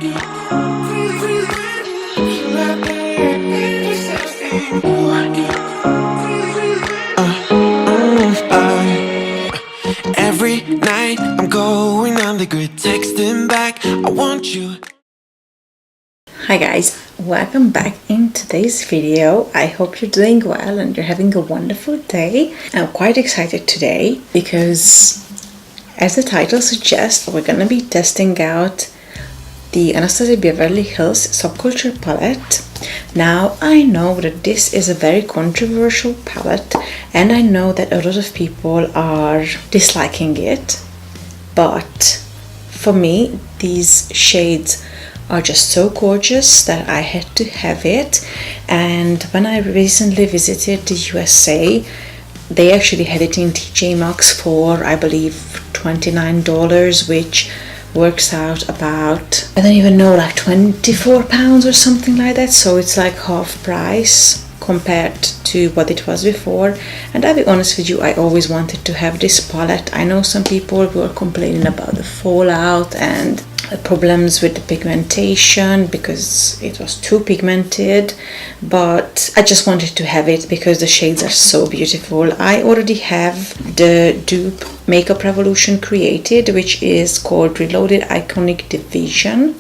Every night I'm going on the grid, texting back, I want you. Hi guys, welcome back in today's video. I hope you're doing well and you're having a wonderful day. I'm quite excited today because, as the title suggests, we're gonna be testing out the Anastasia Beverly Hills Subculture palette. Now, I know that this is a very controversial palette and I know that a lot of people are disliking it, but for me, these shades are just so gorgeous that I had to have it. And when I recently visited the USA, they actually had it in TJ Maxx for, I believe, $29, which works out about, I don't even know, like £24 or something like that. So it's like half price compared to what it was before. And I'll be honest with you, I always wanted to have this palette. I know some people were complaining about the fallout and problems with the pigmentation because it was too pigmented, but I just wanted to have it because the shades are so beautiful. I already have the dupe Makeup Revolution created, which is called Reloaded Iconic Division.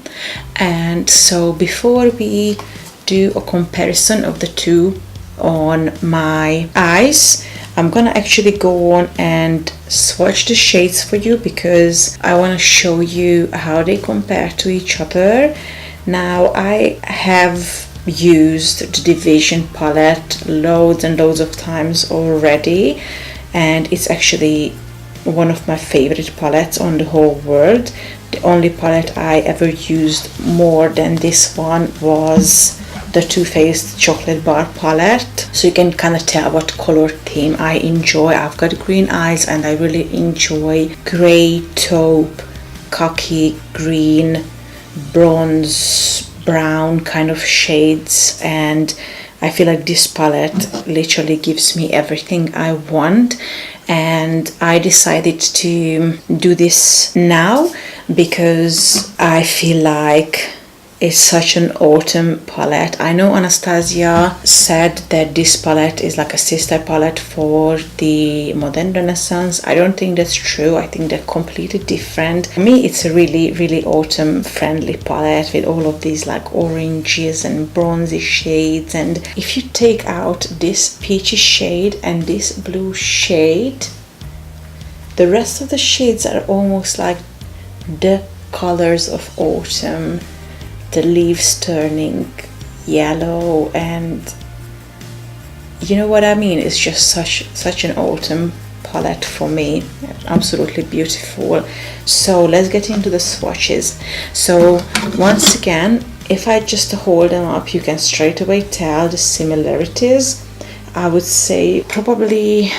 And so before we do a comparison of the two on my eyes, I'm gonna actually go on and swatch the shades for you because I want to show you how they compare to each other. Now, I have used the Division palette loads and loads of times already, and it's actually one of my favorite palettes on the whole world. The only palette I ever used more than this one was the Too Faced Chocolate Bar palette. So you can kind of tell what color theme I enjoy. I've got green eyes and I really enjoy gray, taupe, khaki, green, bronze, brown kind of shades, and I feel like this palette literally gives me everything I want. And I decided to do this now because I feel like it's such an autumn palette. I know Anastasia said that this palette is like a sister palette for the Modern Renaissance. I don't think that's true. I think they're completely different. For me, it's a really, really autumn friendly palette with all of these like oranges and bronzy shades. And if you take out this peachy shade and this blue shade, the rest of the shades are almost like the colors of autumn. The leaves turning yellow, and you know what I mean? It's just such an autumn palette for me. Absolutely beautiful. So let's get into the swatches. So once again, if I just hold them up, you can straight away tell the similarities. I would say probably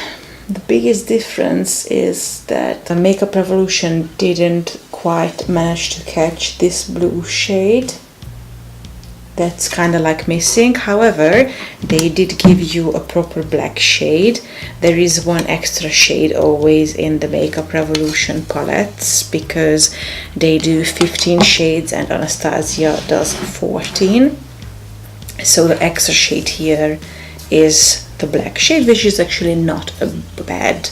the biggest difference is that the Makeup Revolution didn't quite manage to catch this blue shade. That's kind of like missing. However, they did give you a proper black shade. There is one extra shade always in the Makeup Revolution palettes because they do 15 shades and Anastasia does 14. So the extra shade here is the black shade, which is actually not a bad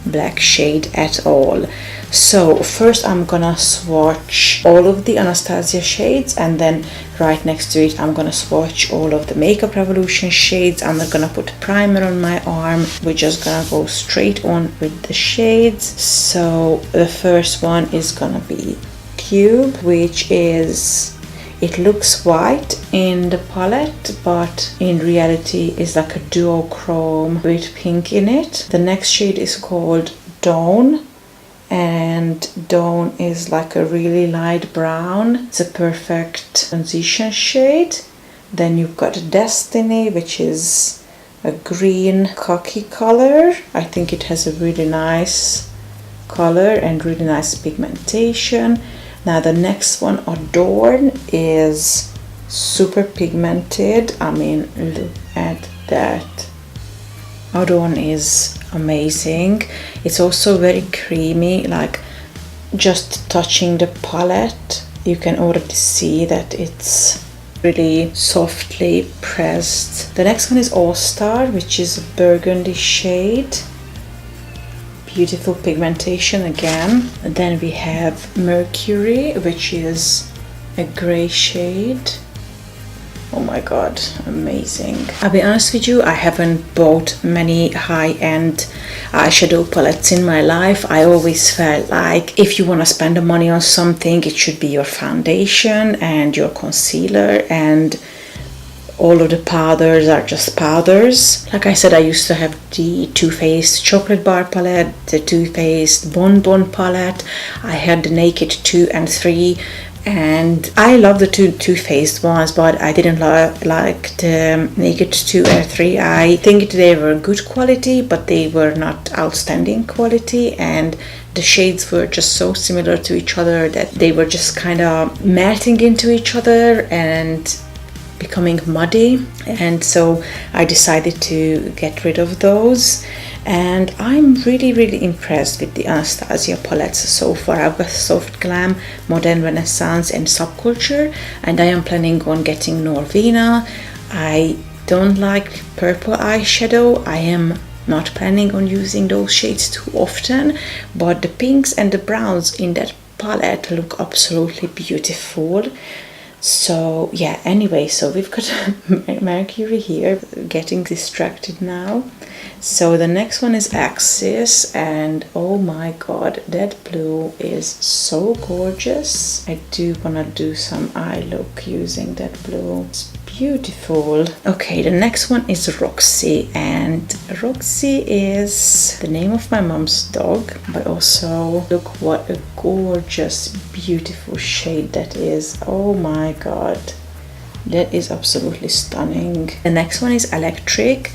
black shade at all. So first I'm gonna swatch all of the Anastasia shades, and then right next to it I'm gonna swatch all of the Makeup Revolution shades. I'm not gonna put primer on my arm, we're just gonna go straight on with the shades. So the first one is gonna be Cube, which is, it looks white in the palette, but in reality is like a duochrome with pink in it. The next shade is called Dawn, and Dawn is like a really light brown. It's a perfect transition shade. Then you've got Destiny, which is a green khaki color. I think it has a really nice color and really nice pigmentation. Now the next one, Adorn, is super pigmented. I mean, look at that. Adorn is amazing. It's also very creamy, like just touching the palette you can already see that it's really softly pressed. The next one is All Star, which is a burgundy shade. Beautiful pigmentation again. And then we have Mercury, which is a gray shade. Oh my god, amazing. I'll be honest with you, I haven't bought many high-end eyeshadow palettes in my life. I always felt like if you want to spend the money on something, it should be your foundation and your concealer, and all of the powders are just powders. Like I said, I used to have the Too Faced Chocolate Bar palette, the Too Faced Bon Bon palette. I had the Naked 2 and 3. And I love the Too Faced ones, but I didn't like the Naked 2 and 3. I think they were good quality, but they were not outstanding quality, and the shades were just so similar to each other that they were just kind of melting into each other and becoming muddy. And so I decided to get rid of those. And I'm really impressed with the Anastasia palettes so far. I've got Soft Glam, Modern Renaissance and Subculture, and I am planning on getting Norvina. I don't like purple eyeshadow. I am not planning on using those shades too often, but the pinks and the browns in that palette look absolutely beautiful. So yeah, anyway, so we've got Mercury here, getting distracted now. So the next one is Axis, and oh my god, that blue is so gorgeous. I do want to do some eye look using that blue. It's beautiful. Okay, the next one is Roxy, and Roxy is the name of my mom's dog, but also look what a gorgeous, beautiful shade that is. Oh my god, that is absolutely stunning. The next one is Electric,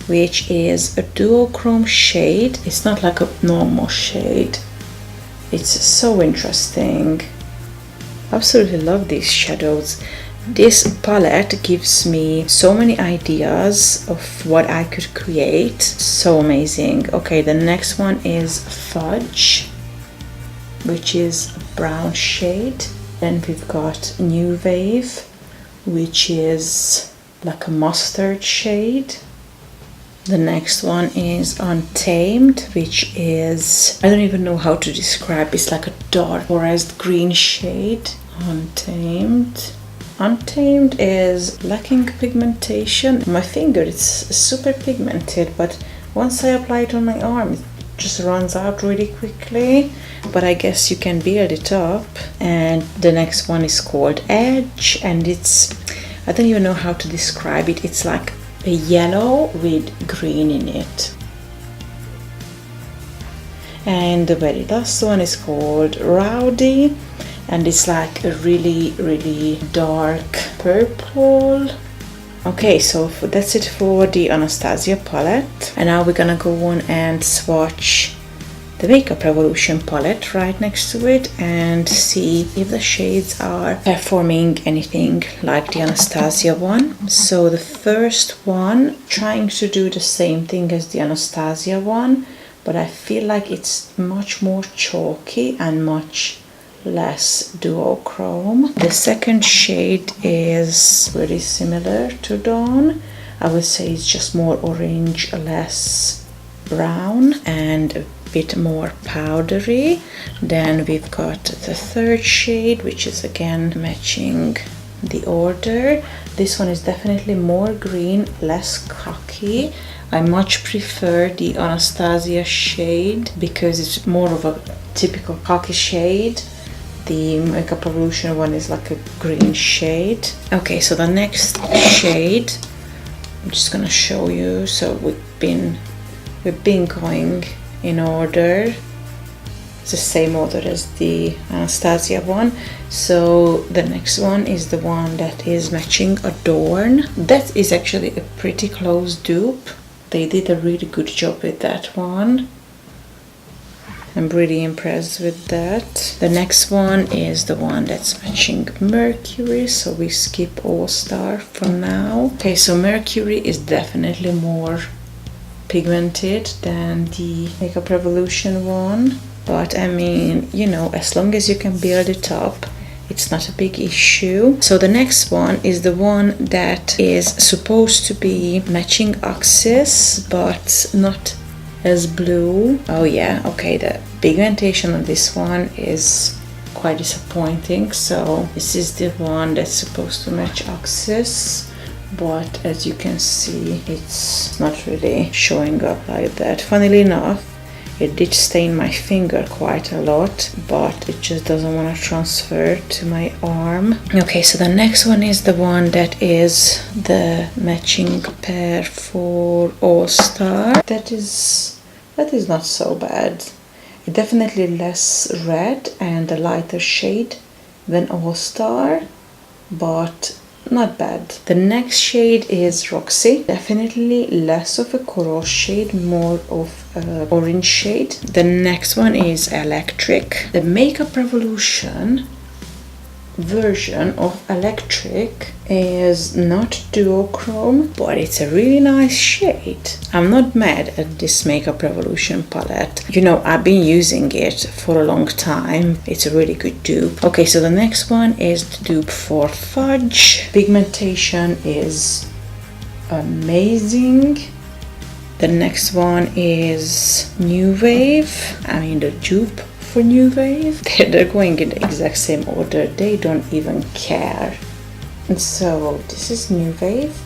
which is a duochrome shade. It's not like a normal shade. It's so interesting. Absolutely love these shadows. This palette gives me so many ideas of what I could create. So amazing. Okay, the next one is Fudge, which is a brown shade. Then we've got New Wave, which is like a mustard shade. The next one is Untamed, which is, I don't even know how to describe, it's like a dark forest green shade. Untamed. Untamed is lacking pigmentation. My finger, it's super pigmented, but once I apply it on my arm, it just runs out really quickly. But I guess you can build it up. And the next one is called Edge, and it's, I don't even know how to describe it. It's like a yellow with green in it. And the very last one is called Rowdy, and it's like a really dark purple. Okay, so that's it for the Anastasia palette, and now we're gonna go on and swatch the Makeup Revolution palette right next to it and see if the shades are performing anything like the Anastasia one. So the first one, trying to do the same thing as the Anastasia one, but I feel like it's much more chalky and much less duochrome. The second shade is very similar to Dawn. I would say it's just more orange, less brown, and a bit more powdery. Then we've got the third shade, which is again matching the order. This one is definitely more green, less cocky. I much prefer the Anastasia shade because it's more of a typical cocky shade. The Makeup Revolution one is like a green shade. Okay, so the next shade, I'm just gonna show you. So we've been going in order. It's the same order as the Anastasia one. So the next one is the one that is matching Adorn. That is actually a pretty close dupe. They did a really good job with that one. I'm really impressed with that. The next one is the one that's matching Mercury, so we skip All Star for now. Okay, so Mercury is definitely more pigmented than the Makeup Revolution one, but I mean, you know, as long as you can build it up it's not a big issue. So the next one is the one that is supposed to be matching axis, but not as blue. Oh yeah, okay, the pigmentation on this one is quite disappointing. So this is the one that's supposed to match axis, but as you can see, it's not really showing up like that. Funnily enough, it did stain my finger quite a lot, but it just doesn't want to transfer to my arm. Okay, so the next one is the one that is the matching pair for All Star. That is not so bad. It's definitely less red and a lighter shade than All Star, but not bad. The next shade is Roxy. Definitely less of a coral shade, more of an orange shade. The next one is Electric. The Makeup Revolution version of Electric is not duochrome, but it's a really nice shade. I'm not mad at this Makeup Revolution palette. You know, I've been using it for a long time. It's a really good dupe. Okay, so the next one is the dupe for Fudge. Pigmentation is amazing. The next one is New Wave. I mean the dupe for New Wave. They're going in the exact same order. They don't even care. And so this is New Wave,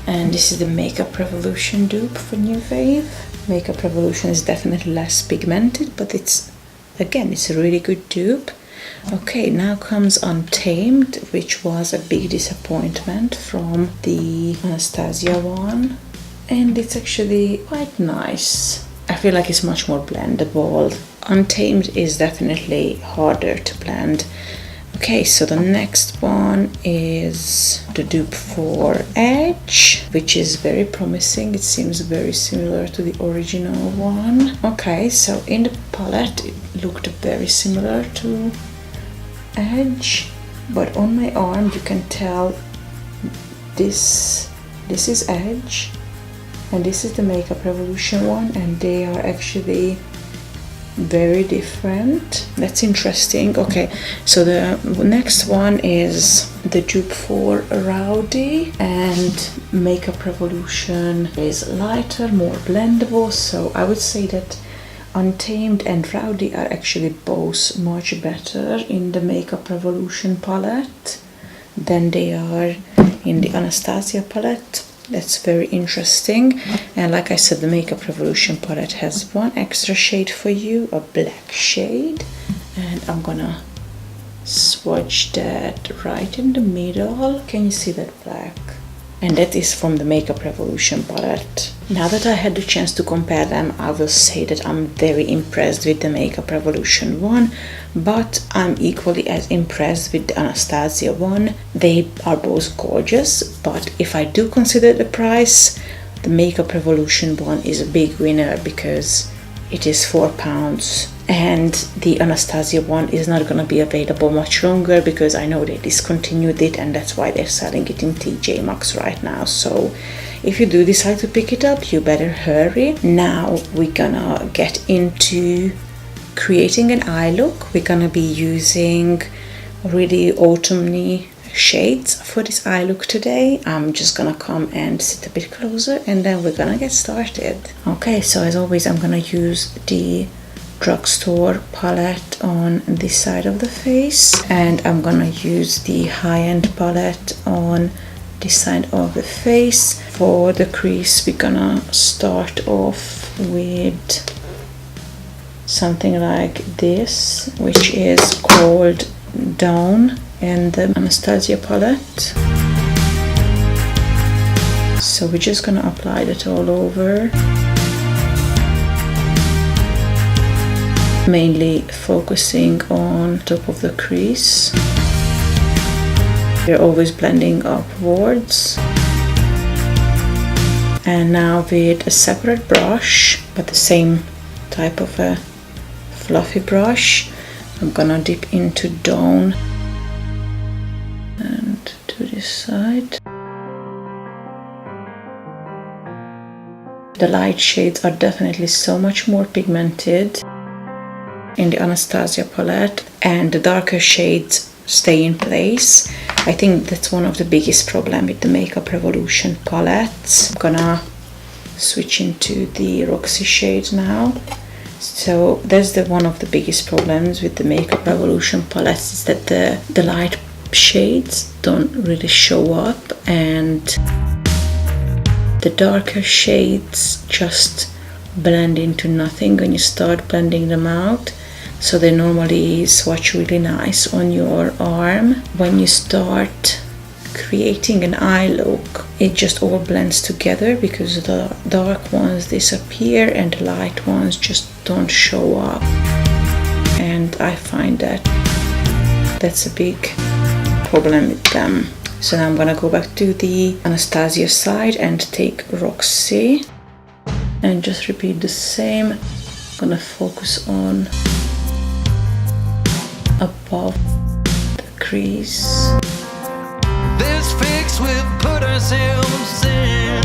and this is the Makeup Revolution dupe for New Wave. Makeup Revolution is definitely less pigmented, but it's a really good dupe. Okay, now comes Untamed, which was a big disappointment from the Anastasia one, and it's actually quite nice. I feel like it's much more blendable. Untamed is definitely harder to blend. Okay, so the next one is the dupe for Edge, which is very promising. It seems very similar to the original one. Okay, so in the palette it looked very similar to Edge, but on my arm you can tell this is Edge and this is the Makeup Revolution one, and they are actually very different. That's interesting. Okay, so the next one is the dupe for Rowdy, and Makeup Revolution is lighter, more blendable. So I would say that Untamed and Rowdy are actually both much better in the Makeup Revolution palette than they are in the Anastasia palette. That's very interesting. And like I said, the Makeup Revolution palette has one extra shade for you, a black shade, and I'm gonna swatch that right in the middle. Can you see that black? And that is from the Makeup Revolution palette. Now that I had the chance to compare them, I will say that I'm very impressed with the Makeup Revolution one, but I'm equally as impressed with the Anastasia one. They are both gorgeous, but if I do consider the price, the Makeup Revolution one is a big winner because it is £4, and the Anastasia one is not going to be available much longer because I know they discontinued it, and that's why they're selling it in TJ Maxx right now. So if you do decide to pick it up, you better hurry. Now we're gonna get into creating an eye look. We're gonna be using really autumny shades for this eye look today. I'm just gonna come and sit a bit closer and then we're gonna get started. Okay, so as always, I'm gonna use the drugstore palette on this side of the face, and I'm gonna use the high-end palette on this side of the face. For the crease, we're gonna start off with something like this, which is called Dawn in the Anastasia palette. So we're just gonna apply that all over, mainly focusing on top of the crease. We're always blending upwards. And now with a separate brush, but the same type of a fluffy brush, I'm gonna dip into Dawn and to this side. The light shades are definitely so much more pigmented in the Anastasia palette, and the darker shades stay in place. I think that's one of the biggest problem with the Makeup Revolution palettes. I'm gonna switch into the Roxy shade now. So that's one of the biggest problems with the Makeup Revolution palettes, is that the light shades don't really show up, and the darker shades just blend into nothing when you start blending them out. So they normally swatch really nice on your arm. When you start creating an eye look, it just all blends together because the dark ones disappear and the light ones just don't show up. And I find that that's a big problem with them. So now I'm gonna go back to the Anastasia side and take Roxy and just repeat the same. I'm gonna focus on above the crease. This fix we've put ourselves in.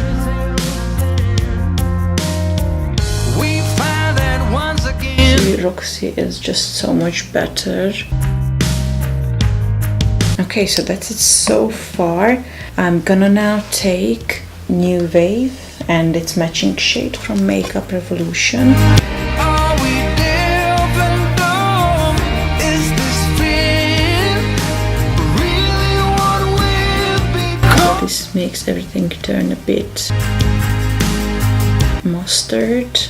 We find that once again. See, Roxy is just so much better. Okay, so that's it so far. I'm gonna now take New Wave and its matching shade from Makeup Revolution. Are we deaf and dumb? Is this fear really what we've become? This makes everything turn a bit mustard.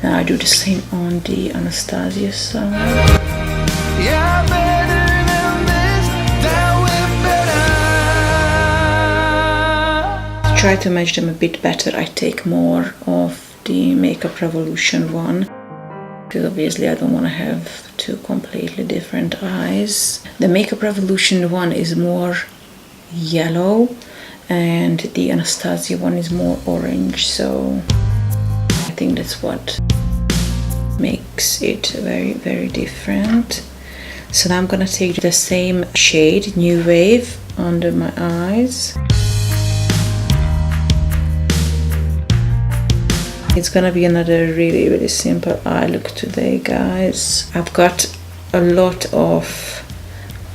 Now I do the same on the Anastasia side. Yeah, better than this, that we're better. To try to match them a bit better, I take more of the Makeup Revolution one, because obviously I don't want to have two completely different eyes. The Makeup Revolution one is more yellow and the Anastasia one is more orange, so I think that's what makes it very, very different. So now I'm gonna take the same shade, New Wave, under my eyes. It's gonna be another really, really simple eye look today, guys. I've got a lot of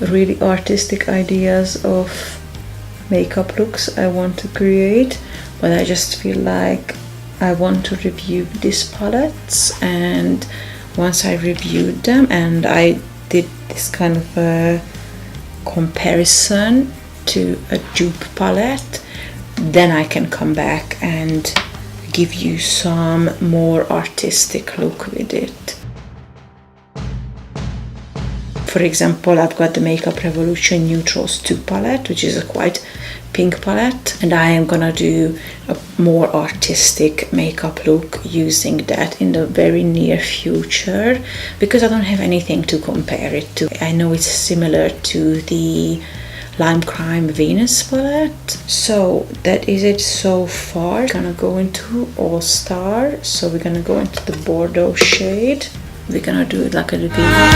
really artistic ideas of makeup looks I want to create, but I just feel like I want to review these palettes, and once I reviewed them and I did this kind of a comparison to a dupe palette, then I can come back and give you some more artistic look with it. For example, I've got the Makeup Revolution Neutrals 2 palette, which is a quite pink palette, and I am gonna do a more artistic makeup look using that in the very near future, because I don't have anything to compare it to. I know it's similar to the Lime Crime Venus palette. So that is it so far. We're gonna go into All Star, so we're gonna go into the Bordeaux shade. We're gonna do it like a little bit.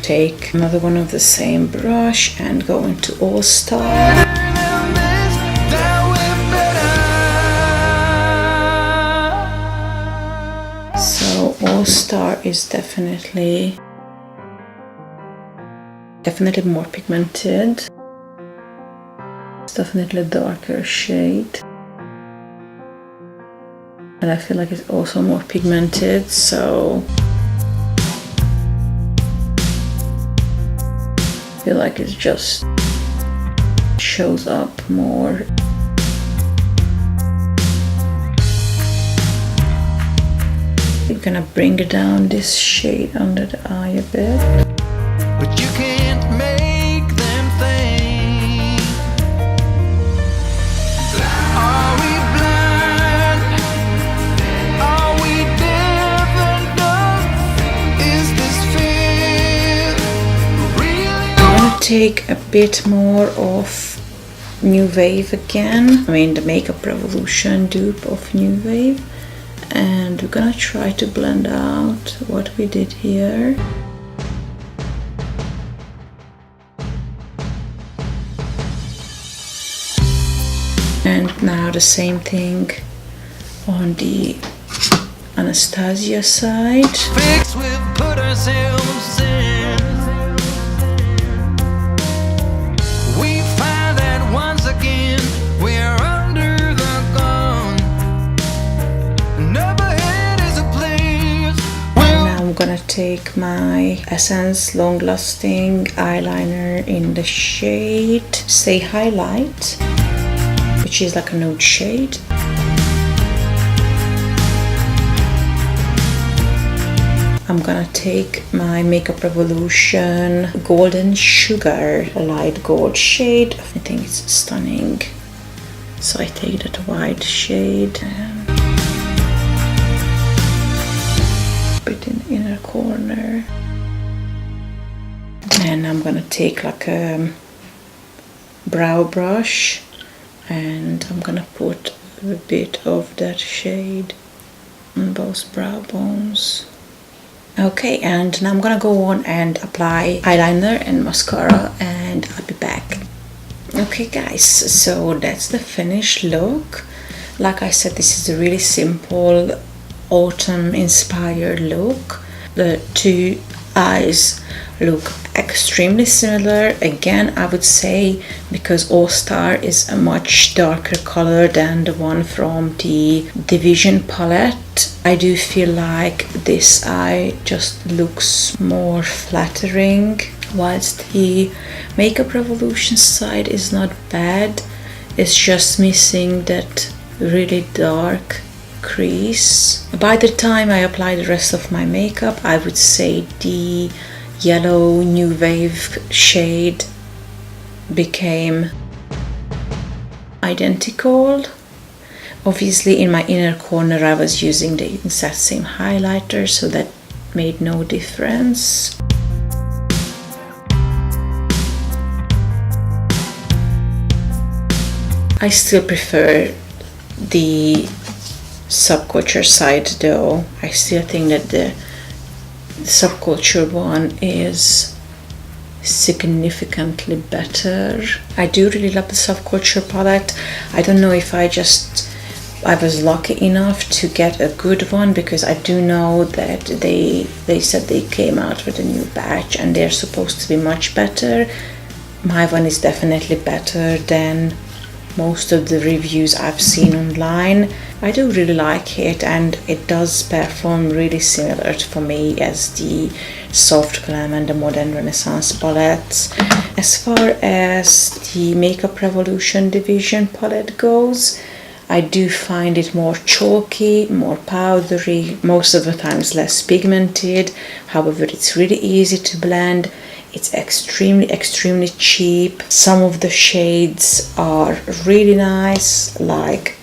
Take another one of the same brush and go into All Star. So All Star is definitely more pigmented. It's definitely a darker shade, and I feel like it's also more pigmented, so I feel like it just shows up more. We're gonna bring down this shade under the eye a bit. But you can't make them think. Are we blind? Are we deaf and dumb? Is this fear really? I'm gonna take a bit more of New Wave again. I mean the Makeup Revolution dupe of New Wave. And we're gonna try to blend out what we did here. And now the same thing on the Anastasia side. Fix we've put ourselves in. We find that once again we're under the gun. And up ahead is a place And now I'm gonna take my Essence Long Lasting eyeliner in the shade Stay Highlight, which is like a nude shade. I'm gonna take my Makeup Revolution Golden Sugar light gold shade. I think it's stunning. So I take that white shade and put it in the inner corner. And I'm gonna take like a brow brush and I'm gonna put a bit of that shade on both brow bones. Okay, and now I'm gonna go on and apply eyeliner and mascara and I'll be back. Okay guys, so that's the finished look. Like I said, this is a really simple autumn inspired look. The two eyes look extremely similar. Again, I would say because All Star is a much darker color than the one from the Division palette, I do feel like this eye just looks more flattering, whilst the Makeup Revolution side is not bad. It's just missing that really dark crease. By the time I apply the rest of my makeup, I would say the yellow New Wave shade became identical. Obviously in my inner corner I was using the exact same highlighter, so that made no difference. I still prefer the Subculture side though. I still think that the Subculture one is significantly better. I do really love the Subculture palette. I don't know if I was lucky enough to get a good one, because I do know that they said they came out with a new batch and they're supposed to be much better. My one is definitely better than most of the reviews I've seen online. I do really like it and it does perform really similar for me as the Soft Glam and the Modern Renaissance palettes. As far as the Makeup Revolution Division palette goes, I do find it more chalky, more powdery, most of the times less pigmented. However, it's really easy to blend. It's extremely cheap. Some of the shades are really nice, like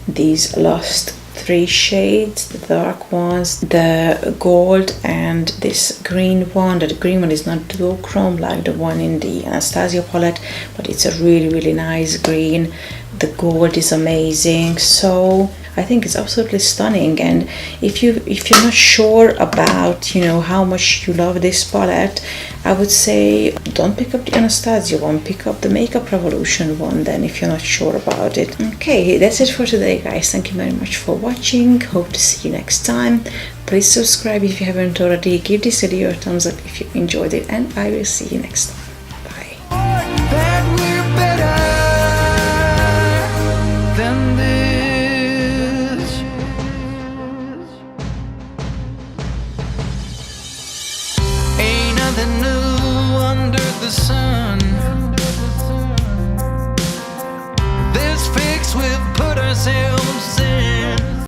these last three shades, the dark ones, the gold, and this green one. The green one is not duochrome like the one in the Anastasia palette, but it's a really nice green. The gold is amazing, so I think it's absolutely stunning. And if you're not sure about, you know, how much you love this palette, I would say don't pick up the Anastasia one, pick up the Makeup Revolution one then, if you're not sure about it. Okay, that's it for today guys. Thank you very much for watching. Hope to see you next time. Please subscribe if you haven't already. Give this video a thumbs up if you enjoyed it, and I will see you next time. Bye. Nothing new under the sun. This fix we've put ourselves in.